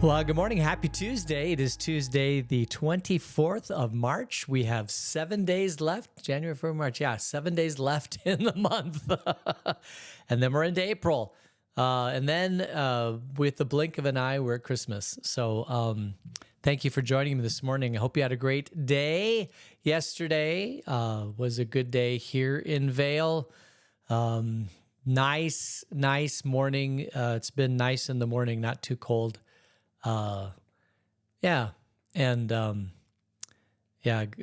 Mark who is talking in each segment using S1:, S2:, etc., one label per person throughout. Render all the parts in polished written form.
S1: Well, good morning. Happy Tuesday. It is Tuesday, the 24th of March. We have 7 days left. January, February, March. Yeah, 7 days left in the month. And then we're into April. And then with the blink of an eye, we're at Christmas. So thank you for joining me this morning. I hope you had a great day. Yesterday was a good day here in Vail. Nice morning. It's been nice in the morning, not too cold. It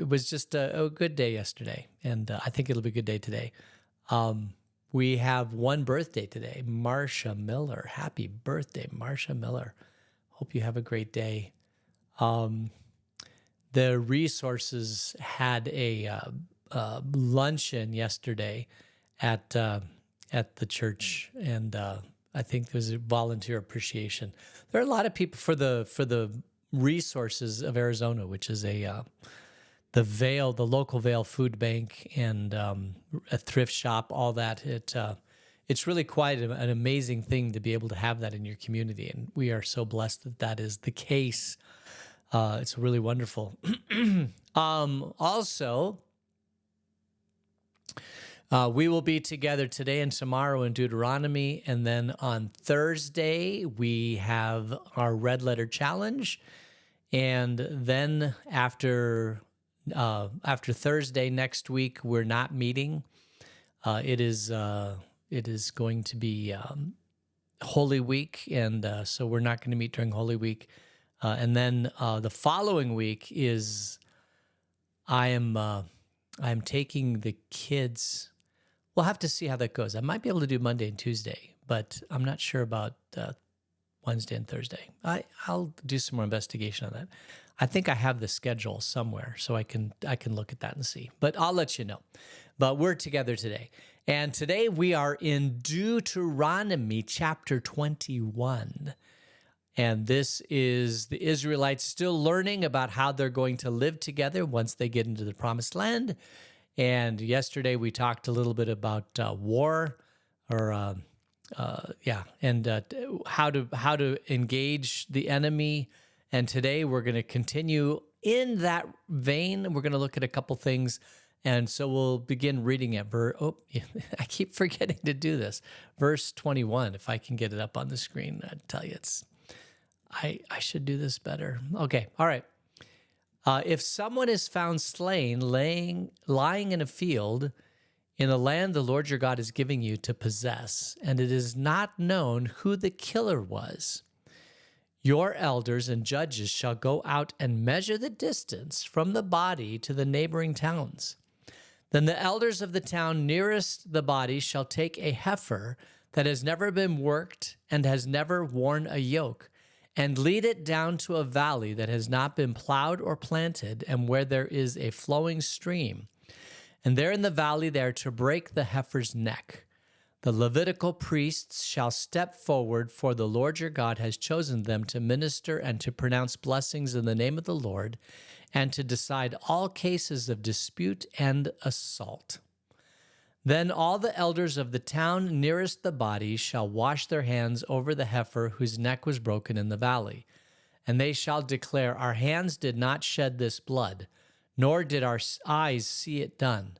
S1: was just a good day yesterday, and I think it'll be a good day today. We have one birthday today, Marsha Miller. Happy birthday, Marsha Miller. Hope you have a great day. The resources had a luncheon yesterday at the church, and I think there was a volunteer appreciation. There are a lot of people for the resources of Arizona, which is the local Vail food bank and a thrift shop, all that. It's really quite an amazing thing to be able to have that in your community, and we are so blessed that that is the case. It's really wonderful. Also, we will be together today and tomorrow in Deuteronomy, and then on Thursday we have our Red Letter Challenge, and then after Thursday next week we're not meeting. It is going to be Holy Week, and so we're not going to meet during Holy Week, and then the following week is I am taking the kids. We'll have to see how that goes. I might be able to do Monday and Tuesday, but I'm not sure about Wednesday and Thursday. I'll do some more investigation on that. I think I have the schedule somewhere, so I can look at that and see. But I'll let you know. But we're together today. And today we are in Deuteronomy chapter 21. And this is the Israelites still learning about how they're going to live together once they get into the promised land. And yesterday we talked a little bit about war, or how to engage the enemy. And today we're going to continue in that vein. We're going to look at a couple things, and so we'll begin reading at I keep forgetting to do this. Verse 21. If I can get it up on the screen, I'd tell you I should do this better. Okay, all right. If someone is found slain, lying in a field in a land the Lord your God is giving you to possess, and it is not known who the killer was, your elders and judges shall go out and measure the distance from the body to the neighboring towns. Then the elders of the town nearest the body shall take a heifer that has never been worked and has never worn a yoke, and lead it down to a valley that has not been plowed or planted, and where there is a flowing stream. And there in the valley they are to break the heifer's neck. The Levitical priests shall step forward, for the Lord your God has chosen them to minister and to pronounce blessings in the name of the Lord, and to decide all cases of dispute and assault. Then all the elders of the town nearest the body shall wash their hands over the heifer whose neck was broken in the valley. And they shall declare, our hands did not shed this blood, nor did our eyes see it done.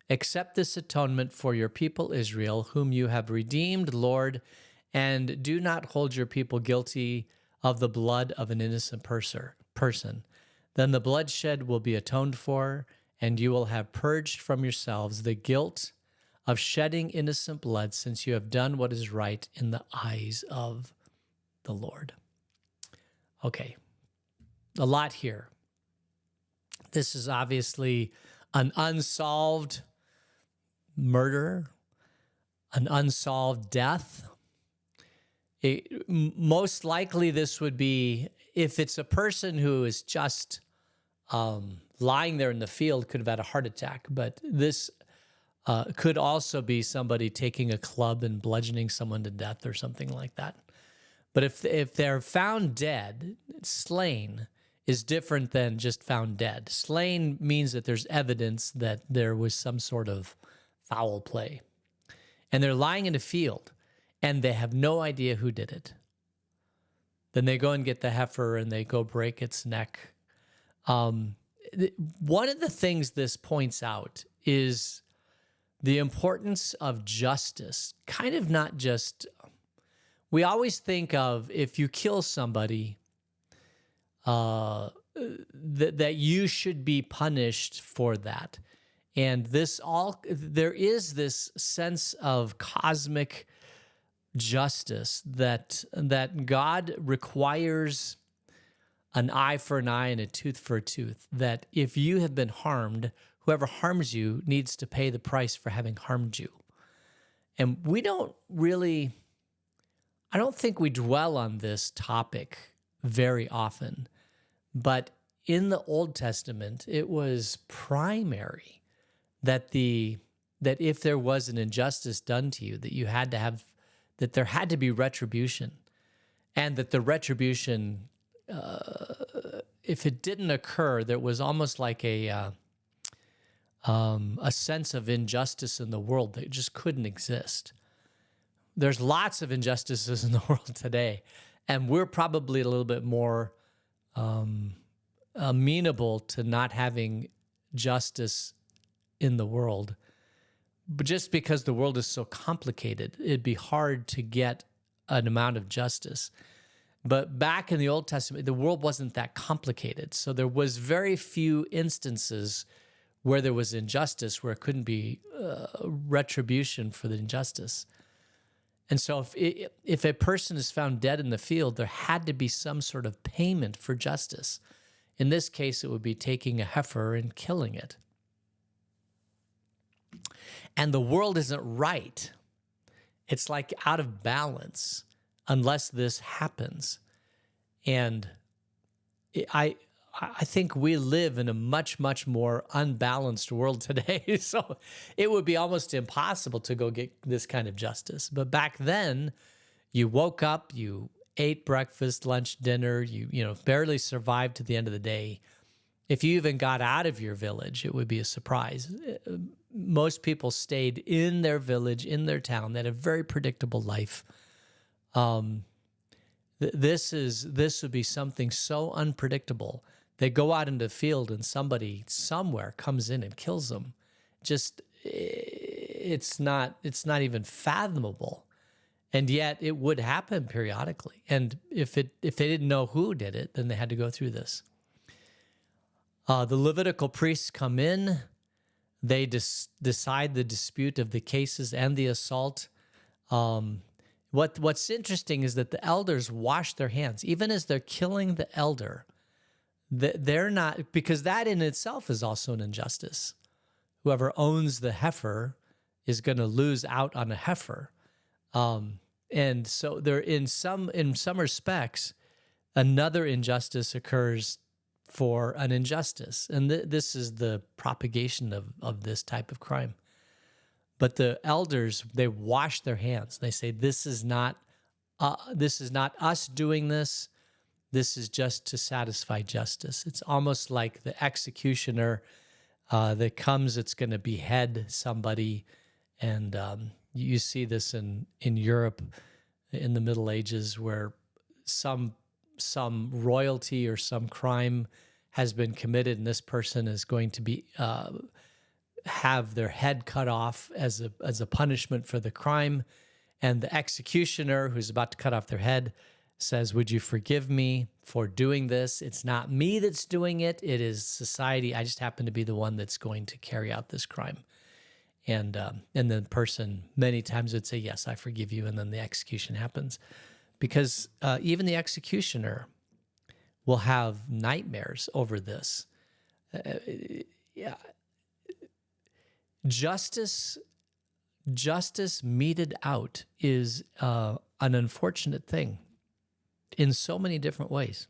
S1: Accept this atonement for your people Israel, whom you have redeemed, Lord, and do not hold your people guilty of the blood of an innocent person. Then the bloodshed will be atoned for, and you will have purged from yourselves the guilt of shedding innocent blood, since you have done what is right in the eyes of the Lord. Okay, a lot here. This is obviously an unsolved murder, an unsolved death. Most likely this would be, if it's a person who is just lying there in the field, could have had a heart attack, but this could also be somebody taking a club and bludgeoning someone to death or something like that. But if they're found dead, slain is different than just found dead. Slain means that there's evidence that there was some sort of foul play. And they're lying in a field, and they have no idea who did it. Then they go and get the heifer and they go break its neck. One of the things this points out is the importance of justice. Kind of not just, we always think of if you kill somebody, that you should be punished for that. And there is this sense of cosmic justice that God requires an eye for an eye and a tooth for a tooth, that if you have been harmed, whoever harms you needs to pay the price for having harmed you. And I don't think we dwell on this topic very often, but in the Old Testament, it was primary that if there was an injustice done to you, that there had to be retribution, and that the retribution, if it didn't occur, there was almost like a sense of injustice in the world that just couldn't exist. There's lots of injustices in the world today, and we're probably a little bit more amenable to not having justice in the world. But just because the world is so complicated, it'd be hard to get an amount of justice. But back in the Old Testament, the world wasn't that complicated. So there was very few instances where there was injustice, where it couldn't be retribution for the injustice. And so if a person is found dead in the field, there had to be some sort of payment for justice. In this case, it would be taking a heifer and killing it. And the world isn't right. It's like out of balance unless this happens. And I think we live in a much, much more unbalanced world today. So it would be almost impossible to go get this kind of justice. But back then, you woke up, you ate breakfast, lunch, dinner, you barely survived to the end of the day. If you even got out of your village, it would be a surprise. Most people stayed in their village, in their town. They had a very predictable life. This would be something so unpredictable. They go out into the field and somebody somewhere comes in and kills them. It's not even fathomable. And yet it would happen periodically. And if they didn't know who did it, then they had to go through this. The Levitical priests come in. They decide the dispute of the cases and the assault. What's interesting is that the elders wash their hands. Even as they're killing the elder, they're not, because that in itself is also an injustice. Whoever owns the heifer is going to lose out on a heifer. And so there, in some respects, another injustice occurs for an injustice. And this is the propagation of this type of crime. But the elders, they wash their hands. They say, this is not us doing this. This is just to satisfy justice. It's almost like the executioner that comes, it's going to behead somebody. And you see this in Europe in the Middle Ages, where some royalty or some crime has been committed, and this person is going to be have their head cut off as a punishment for the crime. And the executioner, who's about to cut off their head, says, "Would you forgive me for doing this? It's not me that's doing it. It is society. I just happen to be the one that's going to carry out this crime." And the person many times would say, "Yes, I forgive you." And then the execution happens. Because even the executioner will have nightmares over this. Justice meted out is an unfortunate thing in so many different ways.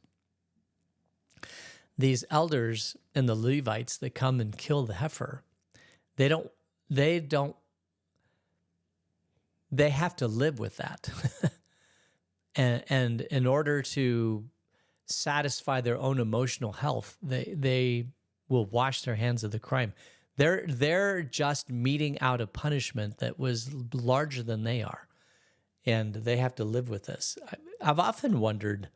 S1: These elders and the Levites that come and kill the heifer, they have to live with that. And in order to satisfy their own emotional health, they will wash their hands of the crime. They're just meting out a punishment that was larger than they are, and they have to live with this. I've often wondered,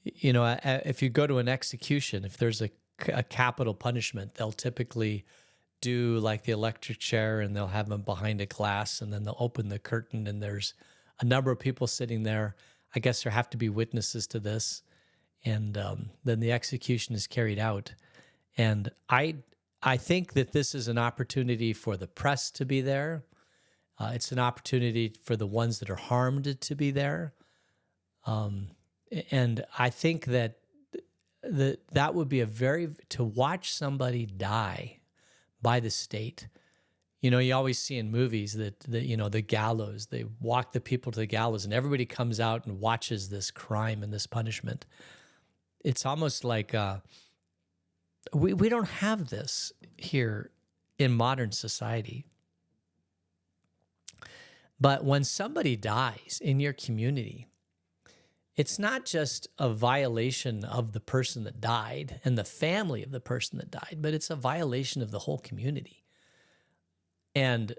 S1: If you go to an execution, if there's a capital punishment, they'll typically do like the electric chair, and they'll have them behind a glass, and then they'll open the curtain, and there's a number of people sitting there. I guess there have to be witnesses to this, and then the execution is carried out. And I think that this is an opportunity for the press to be there. It's an opportunity for the ones that are harmed to be there. And I think that that would be to watch somebody die by the state. You always see in movies that the gallows, they walk the people to the gallows, and everybody comes out and watches this crime and this punishment. It's almost like we don't have this here in modern society. But when somebody dies in your community, it's not just a violation of the person that died and the family of the person that died, but it's a violation of the whole community. And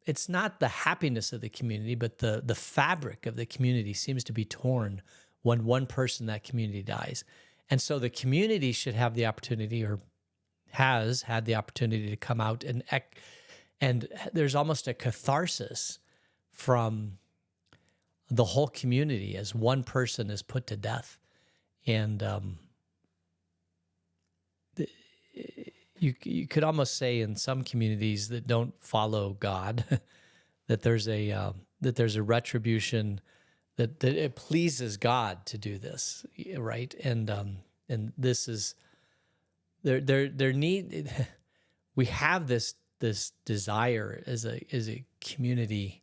S1: it's not the happiness of the community, but the fabric of the community seems to be torn when one person in that community dies. And so the community should have the opportunity, or has had the opportunity, to come out and there's almost a catharsis from the whole community as one person is put to death. And you could almost say in some communities that don't follow God that there's a retribution, that it pleases God to do this, right? And this is there need we have this desire as a community,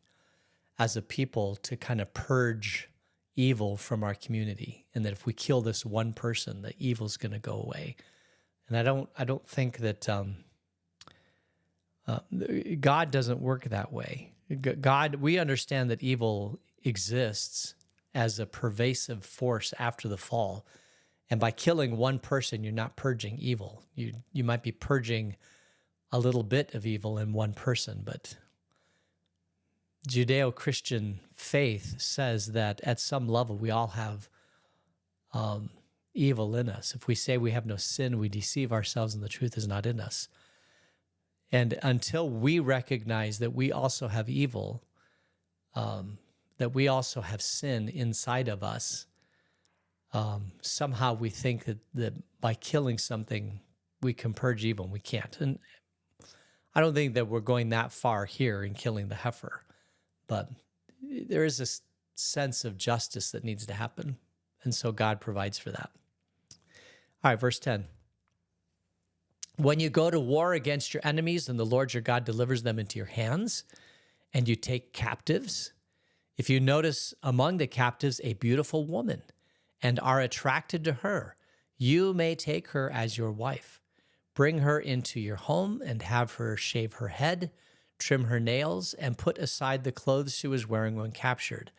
S1: as a people, to kind of purge evil from our community, and that if we kill this one person, the evil's going to go away. And I don't think that God doesn't work that way. God, we understand that evil exists as a pervasive force after the fall, and by killing one person, you're not purging evil. You might be purging a little bit of evil in one person, but Judeo-Christian faith says that at some level we all have evil in us. If we say we have no sin, we deceive ourselves and the truth is not in us. And until we recognize that we also have evil, that we also have sin inside of us, somehow we think that by killing something we can purge evil, and we can't. And I don't think that we're going that far here in killing the heifer, but there is this sense of justice that needs to happen. And so God provides for that. All right, verse 10. When you go to war against your enemies and the Lord your God delivers them into your hands, and you take captives, if you notice among the captives a beautiful woman and are attracted to her, you may take her as your wife. Bring her into your home and have her shave her head, trim her nails, and put aside the clothes she was wearing when captured.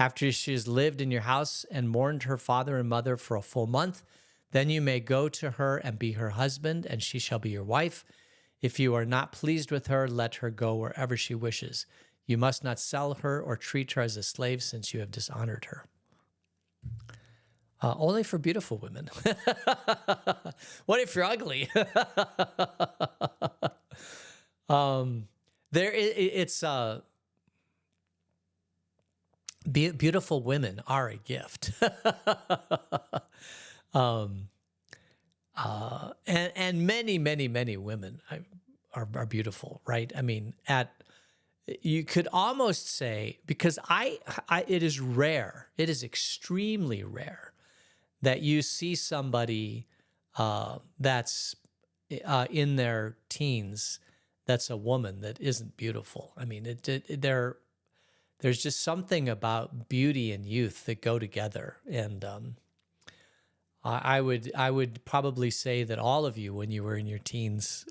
S1: After she has lived in your house and mourned her father and mother for a full month, then you may go to her and be her husband, and she shall be your wife. If you are not pleased with her, let her go wherever she wishes. You must not sell her or treat her as a slave, since you have dishonored her. Only for beautiful women. What if you're ugly? Beautiful women are a gift. And many, many, many women are beautiful, right? I mean, you could almost say, because it is rare, it is extremely rare that you see somebody that's in their teens, that's a woman that isn't beautiful. I mean, there's just something about beauty and youth that go together. And I would probably say that all of you, when you were in your teens,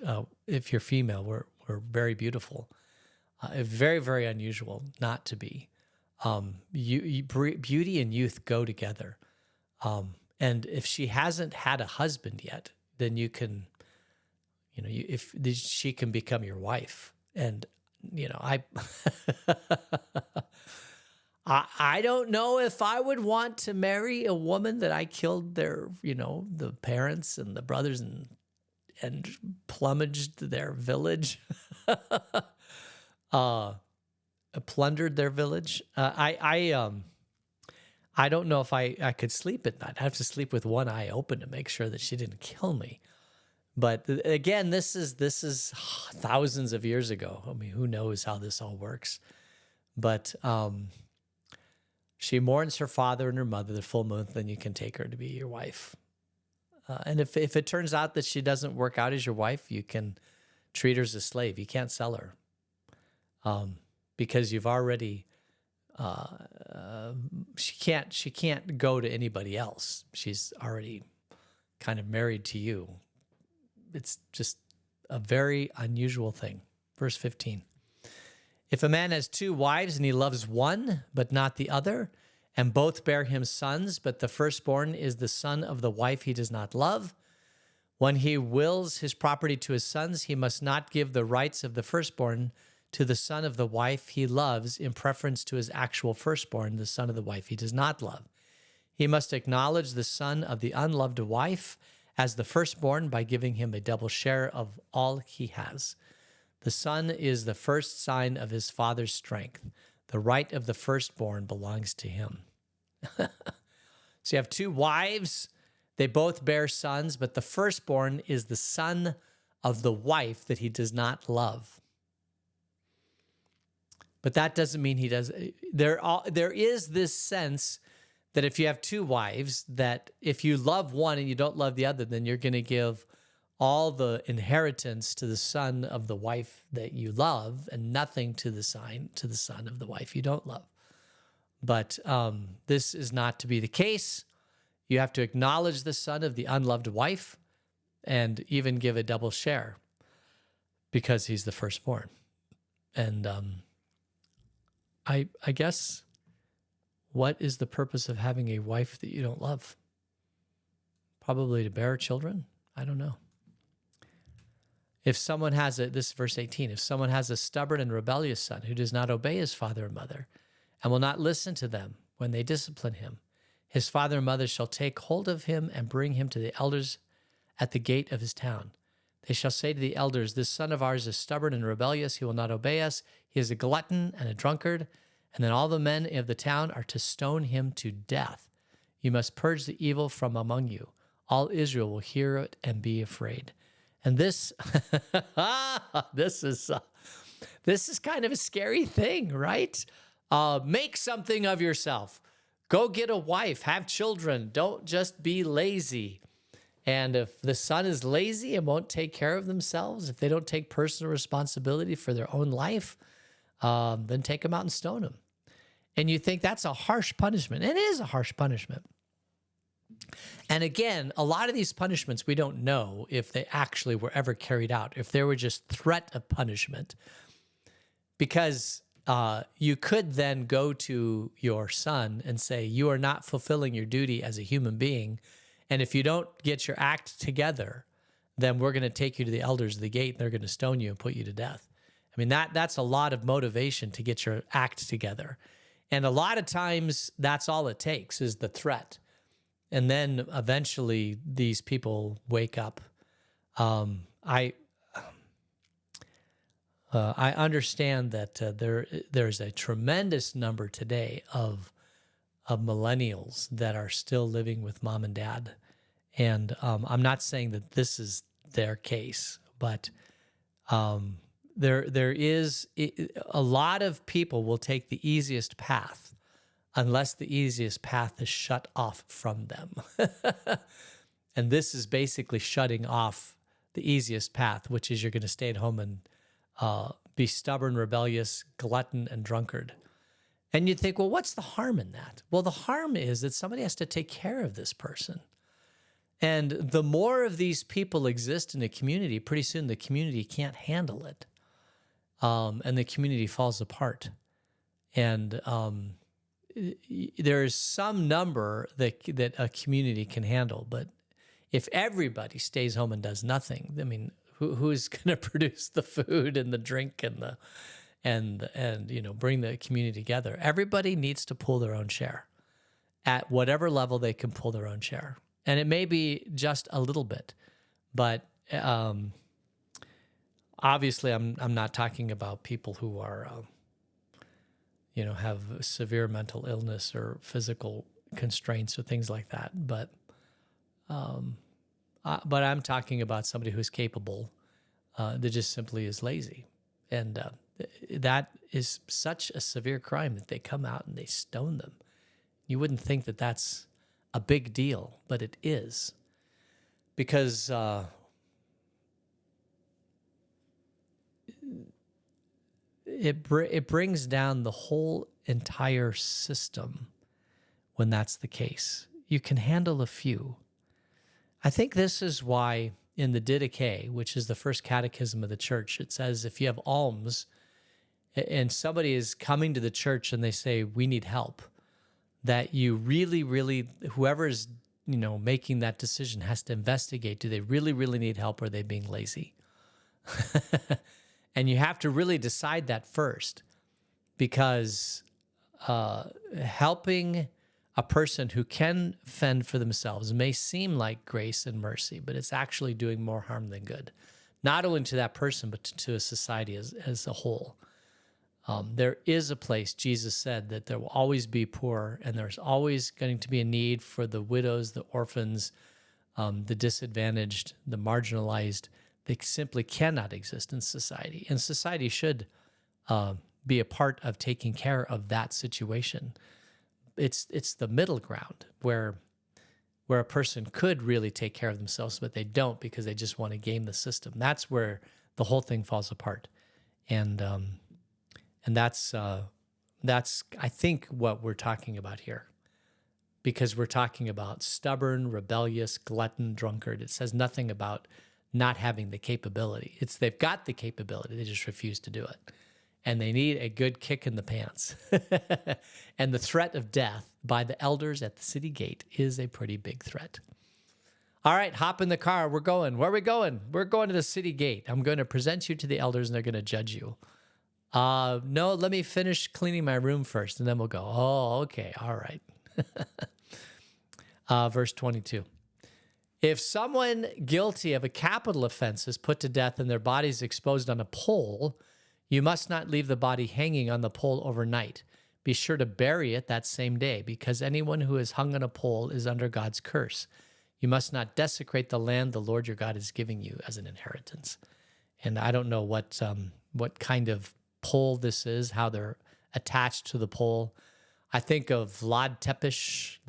S1: if you're female, were very beautiful. Very, very unusual not to be. Beauty and youth go together. And if she hasn't had a husband yet, then you can, if she can become your wife. And, I don't know if I would want to marry a woman that I killed their, the parents and the brothers and plumaged their village, plundered their village. I don't know if I could sleep at night. I have to sleep with one eye open to make sure that she didn't kill me. But again, this is thousands of years ago. I mean, who knows how this all works? But she mourns her father and her mother the full month, then you can take her to be your wife. And if it turns out that she doesn't work out as your wife, you can treat her as a slave. You can't sell her because you've already. She can't go to anybody else. She's already kind of married to you. It's just a very unusual thing. Verse 15. If a man has two wives and he loves one, but not the other, and both bear him sons, but the firstborn is the son of the wife he does not love, when he wills his property to his sons, he must not give the rights of the firstborn to the son of the wife he loves in preference to his actual firstborn, the son of the wife he does not love. He must acknowledge the son of the unloved wife as the firstborn by giving him a double share of all he has. The son is the first sign of his father's strength. The right of the firstborn belongs to him. So you have two wives. They both bear sons, but the firstborn is the son of the wife that he does not love. But that doesn't mean he does. There is this sense that if you have two wives, that if you love one and you don't love the other, then you're going to give all the inheritance to the son of the wife that you love and nothing to the son of the wife you don't love. But this is not to be the case. You have to acknowledge the son of the unloved wife and even give a double share because he's the firstborn. And I guess, what is the purpose of having a wife that you don't love? Probably to bear children? I don't know. If someone has this is verse 18, if someone has a stubborn and rebellious son who does not obey his father and mother and will not listen to them when they discipline him, his father and mother shall take hold of him and bring him to the elders at the gate of his town. They shall say to the elders, this son of ours is stubborn and rebellious. He will not obey us. He is a glutton and a drunkard. And then all the men of the town are to stone him to death. You must purge the evil from among you. All Israel will hear it and be afraid. And this, this is kind of a scary thing, right? Make something of yourself. Go get a wife. Have children. Don't just be lazy. And if the son is lazy and won't take care of themselves, if they don't take personal responsibility for their own life, then take them out and stone them. And you think that's a harsh punishment. It is a harsh punishment. And again, a lot of these punishments, we don't know if they actually were ever carried out, if they were just threat of punishment. Because you could then go to your son and say, you are not fulfilling your duty as a human being. And if you don't get your act together, then we're going to take you to the elders of the gate and they're going to stone you and put you to death. I mean, that's a lot of motivation to get your act together. And a lot of times that's all it takes is the threat. And then eventually these people wake up. I understand that there's a tremendous number today of millennials that are still living with mom and dad. And I'm not saying that this is their case, but there is a lot of people will take the easiest path unless the easiest path is shut off from them. And this is basically shutting off the easiest path, which is you're going to stay at home and be stubborn, rebellious, glutton, and drunkard. And you'd think, well, what's the harm in that? Well, the harm is that somebody has to take care of this person. And the more of these people exist in a community, pretty soon the community can't handle it. And the community falls apart. And there is some number that a community can handle. But if everybody stays home and does nothing, I mean, who's going to produce the food and the drink and and bring the community together. Everybody needs to pull their own share at whatever level they can pull their own share, and it may be just a little bit, but obviously, I'm not talking about people who are have severe mental illness or physical constraints or things like that, but I'm talking about somebody who's capable that just simply is lazy. And that is such a severe crime that they come out and they stone them. You wouldn't think that that's a big deal, but it is. Because it brings down the whole entire system when that's the case. You can handle a few. I think this is why in the Didache, which is the first catechism of the church, it says if you have alms and somebody is coming to the church and they say, we need help, that you really, really, whoever is making that decision has to investigate, do they really, really need help or are they being lazy? And you have to really decide that first, because helping a person who can fend for themselves may seem like grace and mercy, but it's actually doing more harm than good, not only to that person, but to a society as a whole. There is a place, Jesus said, that there will always be poor, and there's always going to be a need for the widows, the orphans, the disadvantaged, the marginalized. They simply cannot exist in society. And society should be a part of taking care of that situation. It's the middle ground where a person could really take care of themselves, but they don't because they just want to game the system. That's where the whole thing falls apart. And that's I think what we're talking about here, because we're talking about stubborn, rebellious, glutton, drunkard. It says nothing about not having the capability. They've got the capability, they just refuse to do it. And they need a good kick in the pants. And the threat of death by the elders at the city gate is a pretty big threat. All right, hop in the car. We're going. Where are we going? We're going to the city gate. I'm going to present you to the elders and they're going to judge you. No, let me finish cleaning my room first and then we'll go. Oh, okay. All right. Verse 22. If someone guilty of a capital offense is put to death and their body is exposed on a pole, you must not leave the body hanging on the pole overnight. Be sure to bury it that same day, because anyone who is hung on a pole is under God's curse. You must not desecrate the land the Lord your God is giving you as an inheritance. And I don't know what kind of pole this is, how they're attached to the pole. I think of Vlad Tepes,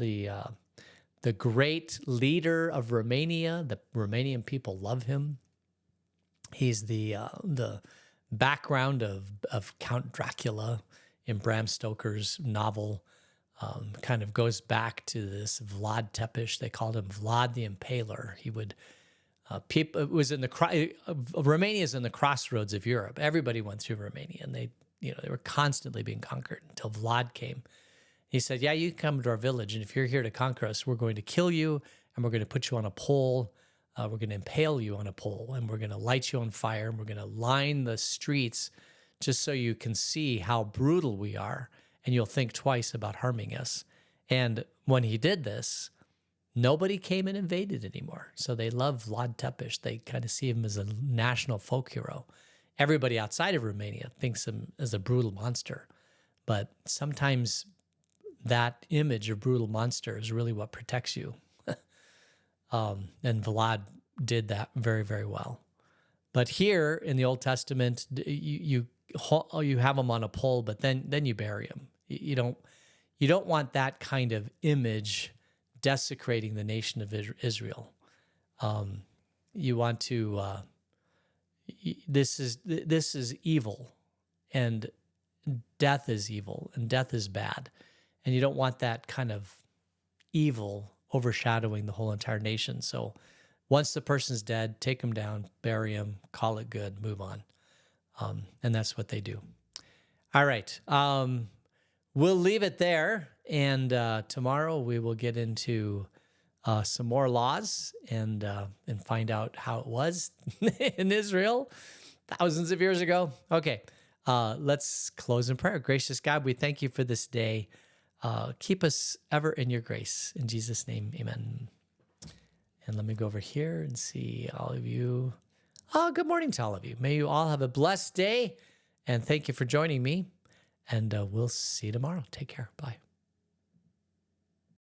S1: the great leader of Romania. The Romanian people love him. He's the background of Count Dracula in Bram Stoker's novel. Kind of goes back to this Vlad Tepes. They called him Vlad the Impaler. He would it was in Romania is in the crossroads of Europe. Everybody went through Romania, and they were constantly being conquered until Vlad came. He said, yeah, you can come to our village, and if you're here to conquer us, we're going to kill you, and we're going to put you on a pole. We're going to impale you on a pole, and we're going to light you on fire, and we're going to line the streets just so you can see how brutal we are, and you'll think twice about harming us. And when he did this, nobody came and invaded anymore. So they love Vlad Tepes. They kind of see him as a national folk hero. Everybody outside of Romania thinks him as a brutal monster. But sometimes that image of brutal monster is really what protects you. And Vlad did that very, very well. But here in the Old Testament, you have him on a pole, but then you bury him. You don't want that kind of image desecrating the nation of Israel. You want to. This is evil, and death is evil, and death is bad, and you don't want that kind of evil overshadowing the whole entire nation. So once the person's dead, take him down, bury him, call it good, move on. And that's what they do. All right. We'll leave it there. And tomorrow we will get into some more laws and find out how it was in Israel thousands of years ago. Okay. Let's close in prayer. Gracious God, we thank you for this day. Keep us ever in your grace. In Jesus' name, amen. And let me go over here and see all of you. Good morning to all of you. May you all have a blessed day. And thank you for joining me. And we'll see you tomorrow. Take care. Bye.